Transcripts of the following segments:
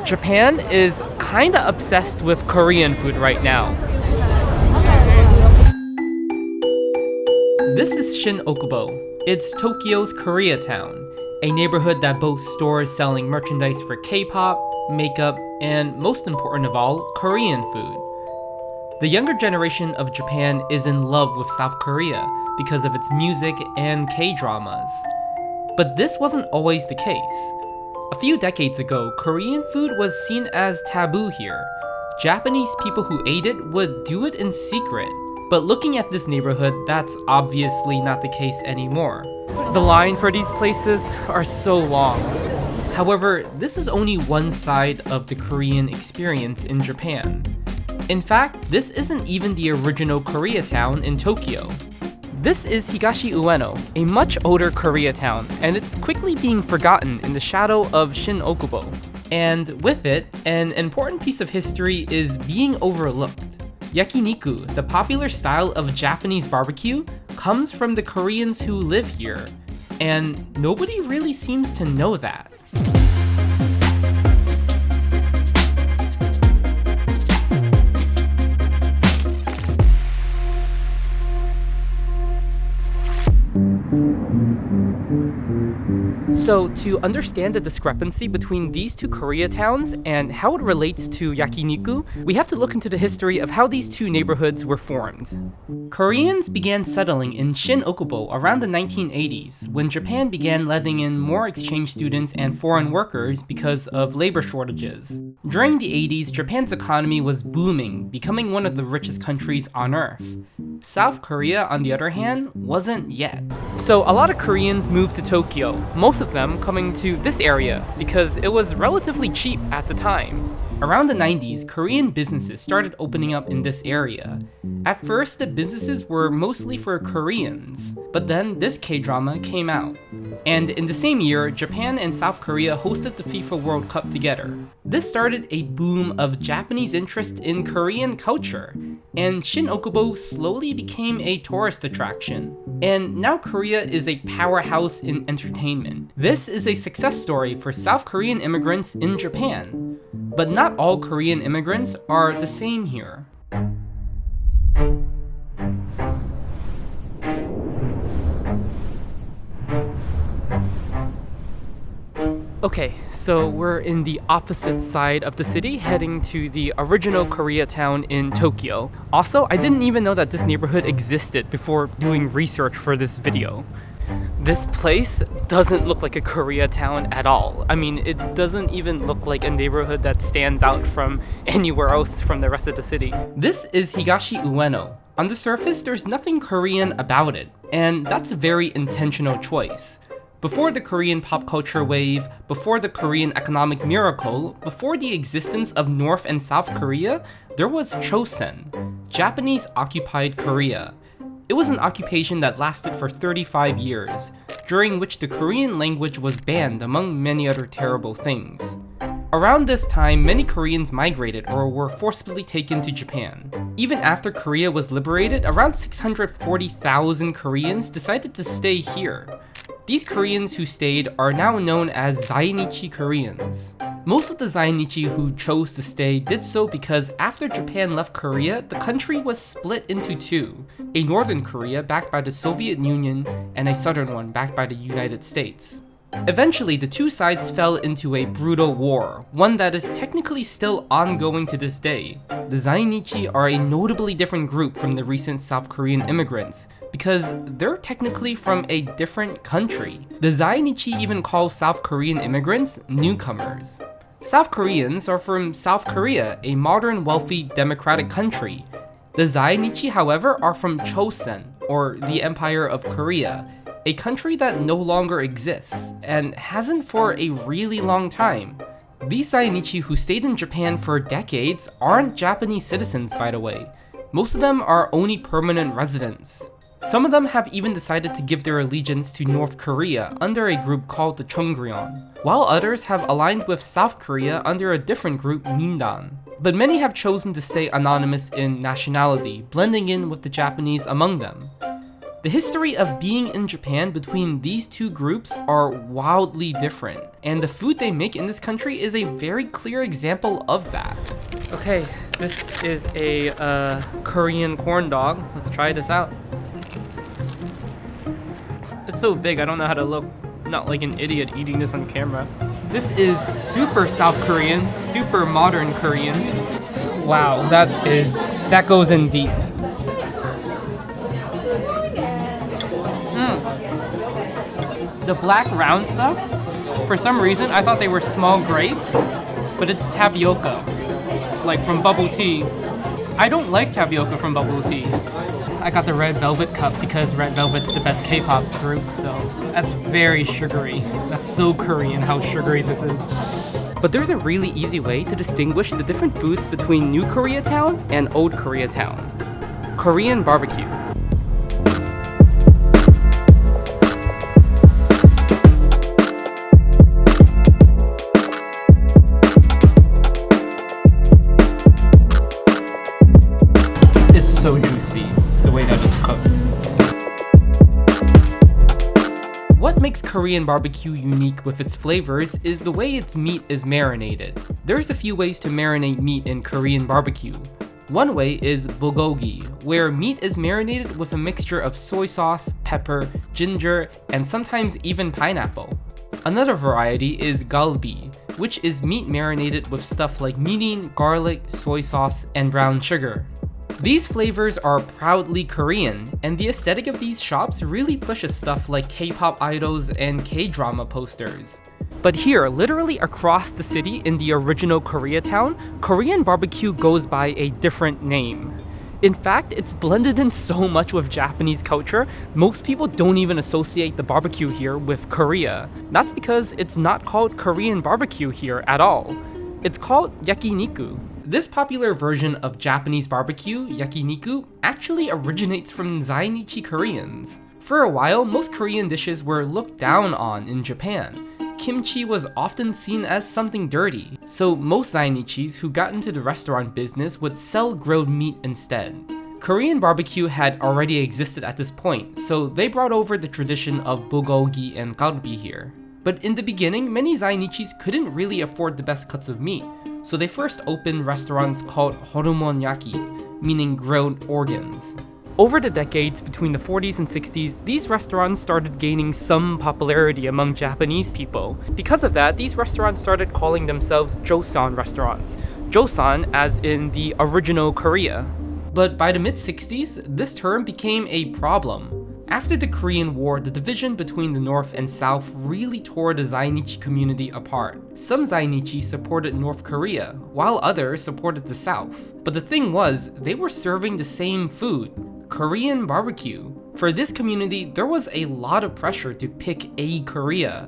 Japan is kinda obsessed with Korean food right now. This is Shin-Okubo. It's Tokyo's Koreatown, a neighborhood that boasts stores selling merchandise for K-pop, makeup, and most important of all, Korean food. The younger generation of Japan is in love with South Korea because of its music and K-dramas. But this wasn't always the case. A few decades ago, Korean food was seen as taboo here. Japanese people who ate it would do it in secret. But looking at this neighborhood, that's obviously not the case anymore. The line for these places are so long. However, this is only one side of the Korean experience in Japan. In fact, this isn't even the original Koreatown in Tokyo. This is Higashi Ueno, a much older Koreatown, and it's quickly being forgotten in the shadow of Shin-Okubo. And with it, an important piece of history is being overlooked. Yakiniku, the popular style of Japanese barbecue, comes from the Koreans who live here, and nobody really seems to know that. So to understand the discrepancy between these two Koreatowns and how it relates to Yakiniku, we have to look into the history of how these two neighborhoods were formed. Koreans began settling in Shin-Okubo around the 1980s, when Japan began letting in more exchange students and foreign workers because of labor shortages. During the 80s, Japan's economy was booming, becoming one of the richest countries on Earth. South Korea, on the other hand, wasn't yet. So a lot of Koreans moved to Tokyo, most of them coming to this area because it was relatively cheap at the time. Around the 90s, Korean businesses started opening up in this area. At first, the businesses were mostly for Koreans, but then this K-drama came out. And in the same year, Japan and South Korea hosted the FIFA World Cup together. This started a boom of Japanese interest in Korean culture, and Shin-Okubo slowly became a tourist attraction. And now Korea is a powerhouse in entertainment. This is a success story for South Korean immigrants in Japan. But not all Korean immigrants are the same here. Okay, so we're in the opposite side of the city, heading to the original Koreatown in Tokyo. Also, I didn't even know that this neighborhood existed before doing research for this video. This place doesn't look like a Koreatown at all. I mean, it doesn't even look like a neighborhood that stands out from anywhere else from the rest of the city. This is Higashi Ueno. On the surface, there's nothing Korean about it, and that's a very intentional choice. Before the Korean pop culture wave, before the Korean economic miracle, before the existence of North and South Korea, there was Chosen, Japanese-occupied Korea. It was an occupation that lasted for 35 years, during which the Korean language was banned among many other terrible things. Around this time, many Koreans migrated or were forcibly taken to Japan. Even after Korea was liberated, around 640,000 Koreans decided to stay here. These Koreans who stayed are now known as Zainichi Koreans. Most of the Zainichi who chose to stay did so because after Japan left Korea, the country was split into two, a northern Korea backed by the Soviet Union and a southern one backed by the United States. Eventually, the two sides fell into a brutal war, one that is technically still ongoing to this day. The Zainichi are a notably different group from the recent South Korean immigrants, because they're technically from a different country. The Zainichi even call South Korean immigrants newcomers. South Koreans are from South Korea, a modern, wealthy, democratic country. The Zainichi, however, are from Chosen, or the Empire of Korea, a country that no longer exists, and hasn't for a really long time. These Zainichi who stayed in Japan for decades aren't Japanese citizens, by the way. Most of them are only permanent residents. Some of them have even decided to give their allegiance to North Korea under a group called the Cheongryong, while others have aligned with South Korea under a different group, Mindan. But many have chosen to stay anonymous in nationality, blending in with the Japanese among them. The history of being in Japan between these two groups are wildly different, and the food they make in this country is a very clear example of that. Okay, this is a Korean corn dog. Let's try this out. It's so big, I don't know how to look not like an idiot eating this on camera. This is super South Korean, super modern Korean. Wow, that goes in deep. The black round stuff, for some reason I thought they were small grapes, but it's tapioca, like from bubble tea. I don't like tapioca from bubble tea. I got the Red Velvet cup because Red Velvet's the best K-pop group, so that's very sugary. That's so Korean how sugary this is. But there's a really easy way to distinguish the different foods between New Koreatown and Old Koreatown. Korean barbecue. So juicy, the way that it's cooked. What makes Korean barbecue unique with its flavors is the way its meat is marinated. There's a few ways to marinate meat in Korean barbecue. One way is bulgogi, where meat is marinated with a mixture of soy sauce, pepper, ginger, and sometimes even pineapple. Another variety is galbi, which is meat marinated with stuff like mirin, garlic, soy sauce, and brown sugar. These flavors are proudly Korean, and the aesthetic of these shops really pushes stuff like K-pop idols and K-drama posters. But here, literally across the city in the original Koreatown, Korean barbecue goes by a different name. In fact, it's blended in so much with Japanese culture, most people don't even associate the barbecue here with Korea. That's because it's not called Korean barbecue here at all. It's called yakiniku. This popular version of Japanese barbecue, yakiniku, actually originates from Zainichi Koreans. For a while, most Korean dishes were looked down on in Japan. Kimchi was often seen as something dirty, so most Zainichis who got into the restaurant business would sell grilled meat instead. Korean barbecue had already existed at this point, so they brought over the tradition of bulgogi and galbi here. But in the beginning, many Zainichis couldn't really afford the best cuts of meat, so they first opened restaurants called horumonyaki, meaning grilled organs. Over the decades between the 40s and 60s, these restaurants started gaining some popularity among Japanese people. Because of that, these restaurants started calling themselves Joseon restaurants. Joseon as in the original Korea. But by the mid-60s, this term became a problem. After the Korean War, the division between the North and South really tore the Zainichi community apart. Some Zainichi supported North Korea, while others supported the South. But the thing was, they were serving the same food, Korean barbecue. For this community, there was a lot of pressure to pick a Korea.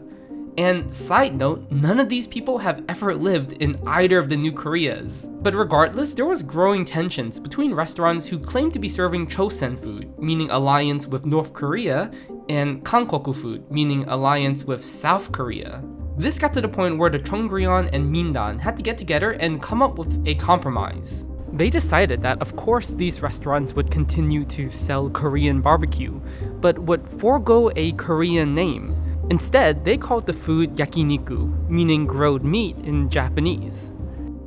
And side note, none of these people have ever lived in either of the new Koreas. But regardless, there was growing tensions between restaurants who claimed to be serving Chosen food, meaning alliance with North Korea, and Kankoku food, meaning alliance with South Korea. This got to the point where the Chonggyeon and Mindan had to get together and come up with a compromise. They decided that of course these restaurants would continue to sell Korean barbecue, but would forego a Korean name. Instead, they called the food yakiniku, meaning grilled meat in Japanese.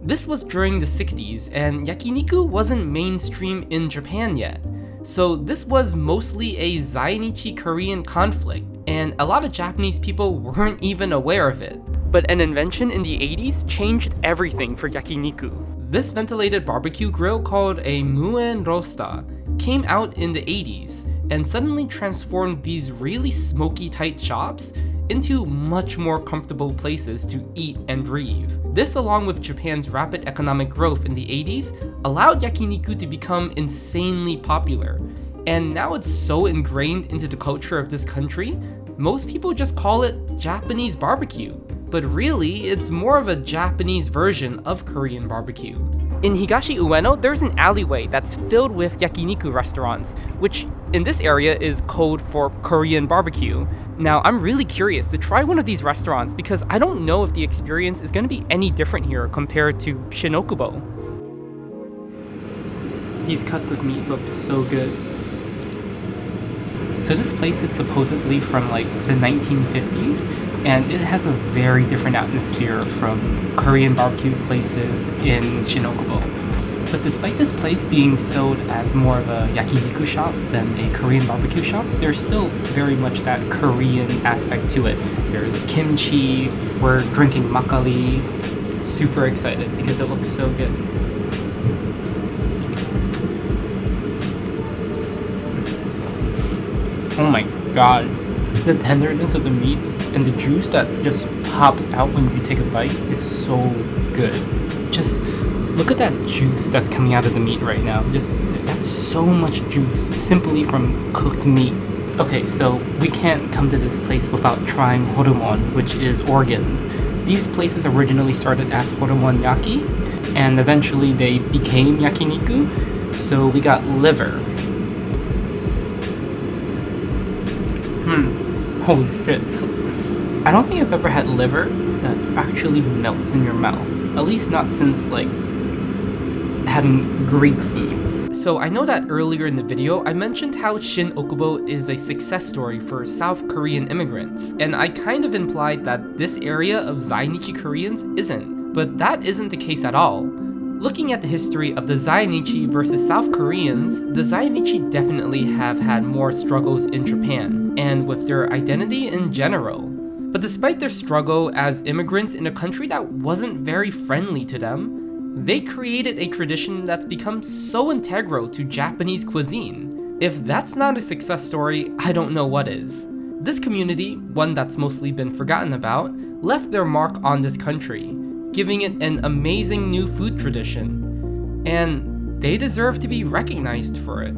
This was during the 60s, and yakiniku wasn't mainstream in Japan yet. So this was mostly a Zainichi Korean conflict, and a lot of Japanese people weren't even aware of it. But an invention in the 80s changed everything for yakiniku. This ventilated barbecue grill called a muen rosta came out in the 80s and suddenly transformed these really smoky tight shops into much more comfortable places to eat and breathe. This, along with Japan's rapid economic growth in the 80s, allowed yakiniku to become insanely popular. And now it's so ingrained into the culture of this country, most people just call it Japanese barbecue. But really, it's more of a Japanese version of Korean barbecue. In Higashi Ueno, there's an alleyway that's filled with yakiniku restaurants, which in this area is code for Korean barbecue. Now, I'm really curious to try one of these restaurants because I don't know if the experience is going to be any different here compared to Shin-Okubo. These cuts of meat look so good. So this place is supposedly from like the 1950s, and it has a very different atmosphere from Korean barbecue places in Shin-Okubo. But despite this place being sold as more of a yakiniku shop than a Korean barbecue shop, there's still very much that Korean aspect to it. There's kimchi, we're drinking makgeolli. Super excited because it looks so good. Oh my god. The tenderness of the meat and the juice that just pops out when you take a bite is so good. Just look at that juice that's coming out of the meat right now. That's so much juice simply from cooked meat. Okay, so we can't come to this place without trying horumon, which is organs. These places originally started as horumon yaki, and eventually they became yakiniku. So we got liver. Holy shit. I don't think I've ever had liver that actually melts in your mouth. At least not since, like, having Greek food. So I know that earlier in the video, I mentioned how Shin-Okubo is a success story for South Korean immigrants, and I kind of implied that this area of Zainichi Koreans isn't, but that isn't the case at all. Looking at the history of the Zainichi versus South Koreans, the Zainichi definitely have had more struggles in Japan, and with their identity in general. But despite their struggle as immigrants in a country that wasn't very friendly to them, they created a tradition that's become so integral to Japanese cuisine. If that's not a success story, I don't know what is. This community, one that's mostly been forgotten about, left their mark on this country, giving it an amazing new food tradition, and they deserve to be recognized for it.